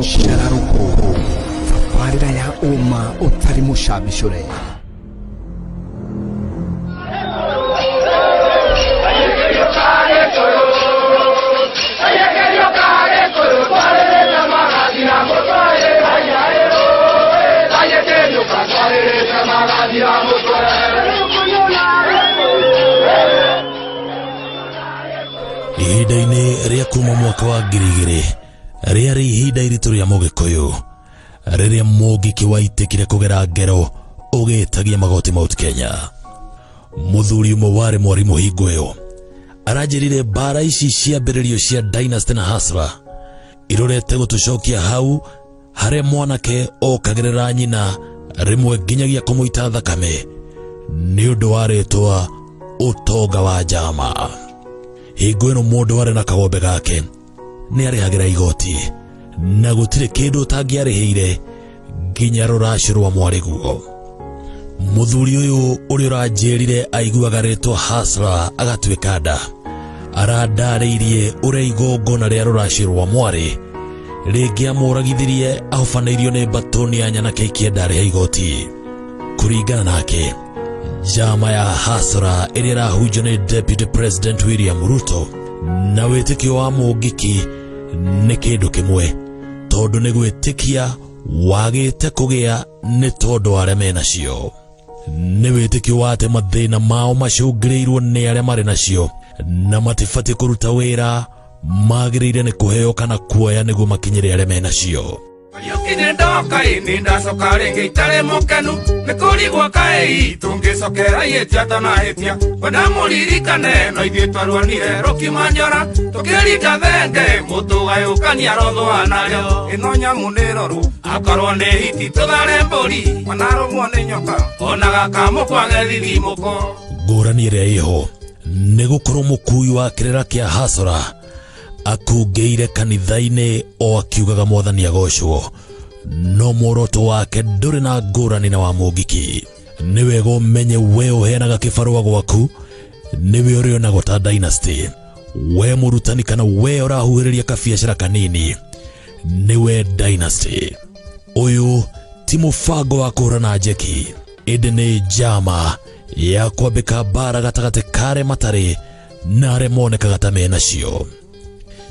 Shiraruku Tabarira ya umma utari mushabishure. Ihinda-inĩ rĩa kuma mwaka wa ngirigiri rĩarĩ ihinda iritũ rĩa Mũgĩkũyũ rĩrĩa Mũngiki waitikire kũgera ngero ũgĩtagia magoti Mount Kenya. Mũthuri ũmwe warĩ Mwarimũ Hingũyũ aranjĩrire mbara ici ciambĩrĩrio cia Dynasty na Hustler irorete gũtũcokia hau harĩa mwanake okagerera nyina rĩmwe nginyagia kũmũita thakame nĩ ũndũ wa rĩtwa ũtonga wa njama. Hingũyũ mũndũ warĩ na kagombe gake nĩ arĩhagĩra igoti na gũtirĩ kĩndũ ũtangĩarĩhĩire nginya rũracio rwa mwarĩguo. Mũthuri ũyũ ũrĩa ũranjĩrire aiguaga rĩtwa Hustler agatuĩka nda arandarĩirie ũrĩa igongona rĩa rũracio rwa mwarĩ rĩngĩamũragithirie ahobanĩirio nĩ batoni ya nyanake ikĩenda arĩhe igoti. Kũringana nake, njama ya Hustler ĩrĩa ĩrahunjio nĩ Deputy President William Ruto na wĩtĩkio wa Mũngiki nĩ kĩndũ kĩmwe, tondũ nĩ gwĩtĩkia wagĩte kũgĩa nĩ tondũ arĩa menacio. Nĩ wĩtĩkio wa atĩ mathĩna mao macũngĩrĩirwo nĩ arĩa marĩ nacio na matibatiĩ kũruta wĩra, magĩrĩire nĩ kũheo kana kuoya nĩguo makinyĩre arĩa menacio. Yukine ndoka ini ndacoka ringi itare mukenu nikurigwa kai tungicokera yetiata na hetia wenda muririkane no ithuĩ twarwanire rukimanyora tukirika thenge mutugayukania rotho narĩo ĩno nyamu nĩ roru akorwo nĩ hiti tũthare mbũri manarũmwo nĩ nyoka ona gakamu kwage thithimũko. Ngũrani ĩrĩa ĩho nĩ gũkorwo mũkui wa kĩrĩra kĩa Hustler akungĩire kanitha-inĩ o akiugaga Mwathani agocwo, no muoroto wake ndũrĩ na ngũrani na wa Mũngiki. Nĩ wega ũmenye we ũheanaga kĩbarũa gwaku nĩwe ũrĩonagwo ta Dynasty. We mũrutani kana we ũrahuhĩrĩria kabiacara kanini nĩwe Dynasty. Ũyũ ti mũbango wa kũhũrana njeki, ĩndĩ nĩ njama ya kwambĩka mbara gatagatĩ ka arĩa matarĩ na arĩa monekaga ta menacio.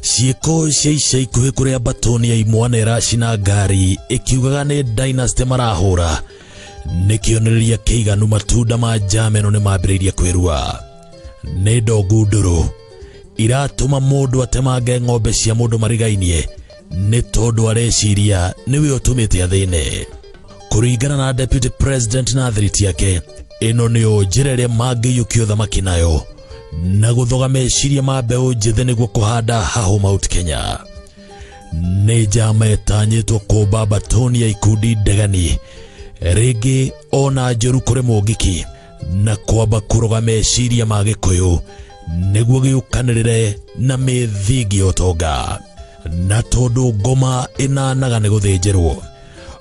Ciĩko cia ica ikuhĩ kũrĩa batoni ya imwana ĩracina ngari ĩkiugaga nĩ Dynasty marahũra nĩ kĩonereria kĩiganu matunda ma njama ĩno nĩ mambĩrĩirie kwĩrua. Nĩ ndongu ndũrũ iratũma mũndũ atemange ng'ombe cia mũndũ marigainie nĩ tondũ areciria nĩwe ũtũmĩte athĩne. Kũringana na Deputy President na thiriti yake, ĩno nĩyo njĩra ĩrĩa mangĩiyũkia ũthamaki nayo na gũthoga meciria ma mbeũ njĩthĩ nĩguo kũhanda haho Mount Kenya. Nĩ njama ĩtanyĩtwo kũmba batoni ya ikundi ndegani rĩngĩ ona njũru kũrĩ Mũngiki na kwamba kũroga meciria ma Gĩkũyũ nĩguo gĩũkanĩrĩre na mĩthingi ya ũtonga. Na tondũ ngoma ĩnanaga nĩ gũthĩnjĩrwo,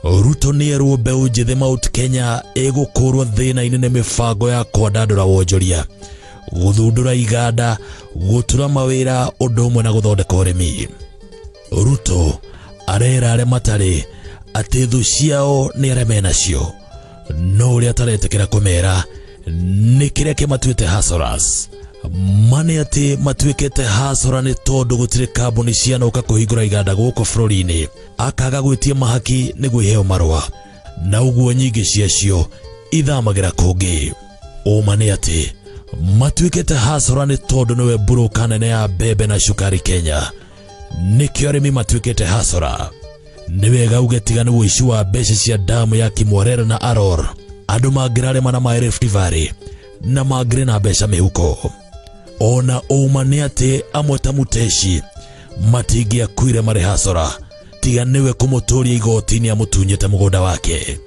Ruto nĩerwo mbeũ njĩthĩ Mount Kenya ĩgũkũrwo thĩna-inĩ nĩ mĩbango ya kwandandũra wonjoria, gũthundũra iganda, gũtura mawĩra ũndũ ũmwe na gũthondeka ũrĩmi. Ruto arera arĩa matarĩ atĩ thũ ciao nĩ arĩa menacio, no ũrĩa ataretĩkĩra kũmera nĩ kĩrĩa kĩmatuĩte Hustlers. Mane atĩ matuĩkĩte Hustler nĩ tondũ gũtirĩ kambuni cianoka kũhingũra iganda gũkũ bũrũri-inĩ, akaga gwĩtia mahaki nĩguo iheo marũa, na ũguo nyingĩ ciacio ithamagĩra kũngĩ. Ũma nĩ atĩ matuĩkĩte Hustler nĩ tondũ nĩwe broker nene ya mbembe na cukari Kenya, nĩkĩo arĩmi matuĩkĩte Hustler. Nĩ wega ũgetigana ũici wa mbeca cia damu ya Kimwarere na Aror, andũ mangĩrarema na ma Rift Valley na mangĩrĩ na mbeca mĩhuko. Ona ũma nĩ atĩ amwe ta Muteshi matingĩakuire marĩ Hustler, tiga nĩwe kũmũtũria igoti-inĩ amũtunyĩte mũgũnda wake.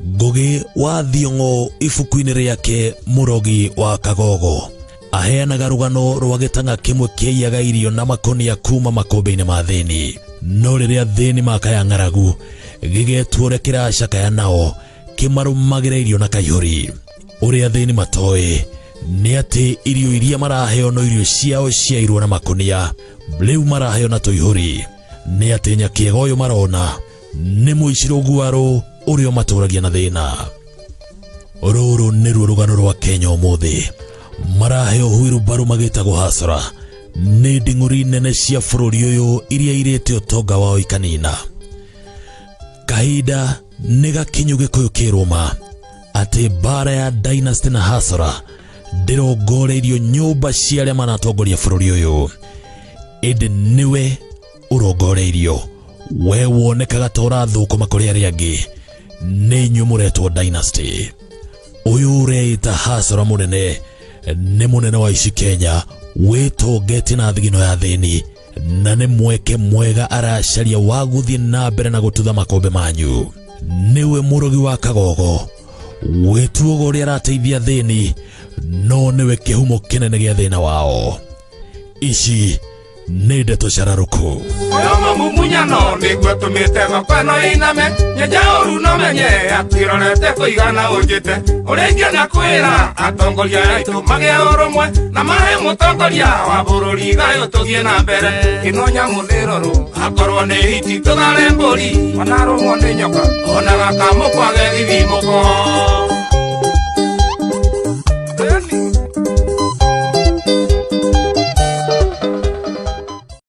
Ngugi wa Thiong'o ibuku-inĩ rĩake Mũrogi wa Kagogo aheanaga rũgano rwa gĩtang'a kĩmwe kĩaiyaga irio na makonia kuma makũmbĩ-inĩ ma thĩni, no rĩrĩa thĩni makaya ng'aragu gĩgetwo ũrĩa kĩracakaya nao kĩmarũmagĩra irio na kaihũri. Ũrĩa thĩni matoĩ nĩ atĩ irio iria maraheo no irio ciao ciairwo na makonia, rĩu maraheo na tũihũri. nĩ atĩ Nyakiega ũyũ marona nĩ mũicirũ guaro ũrĩa matũragia na thĩna. Rũrũ nĩruo rũgano rwa Kenya ũmũthĩ. Maraheo Hwirubaru magĩtagwo hasara nĩ nding'ũri nene cia bũrũri ũyũ iria irĩte ũtonga wao ikanina. Kahinda nĩ gakinyu Gĩkũyũ kĩrũma atĩ mbara ya Dynasty na hasara ndĩrongoreirio nyũmba cia arĩa manatongoria bũrũri ũyũ. Ĩndĩ nĩwe ũrongoreirio, we wonekaga ta ũrathũkũma kũrĩ arĩa angĩ nĩ inyuĩ mũretwo Dynasty. Ũyũ ũreita hasara mũnene nĩ mũnene wa ici Kenya wĩtongete na thigino ya thĩni, na nĩ mweke mwega aracaria wa gũthiĩ na mbere na gũtutha makombe manyu. Nĩwe mũrogi wa kagogo, wĩtuoga ũrĩa arateithia thĩni, no nĩwe kĩhumo kĩnene gĩa thĩna wao. Ici nĩ ndeto cararũku. Oyoma mumunyano nĩguo tũmĩte gokano iname, nyenja ũru no menye atwĩrorete kũigana ũnjĩte ũrĩa ingĩona kwĩra atongoria aitũ magĩa ũrũmwe na mahe mũtongoria wa bũrũri gayũ tũthiĩ na mbere. Ĩno nyamũ nĩrorũ akorwo nĩ hiti tũgare mbũri, wanarũmwo nĩ nyoka ona gakamũ kwage githimũko.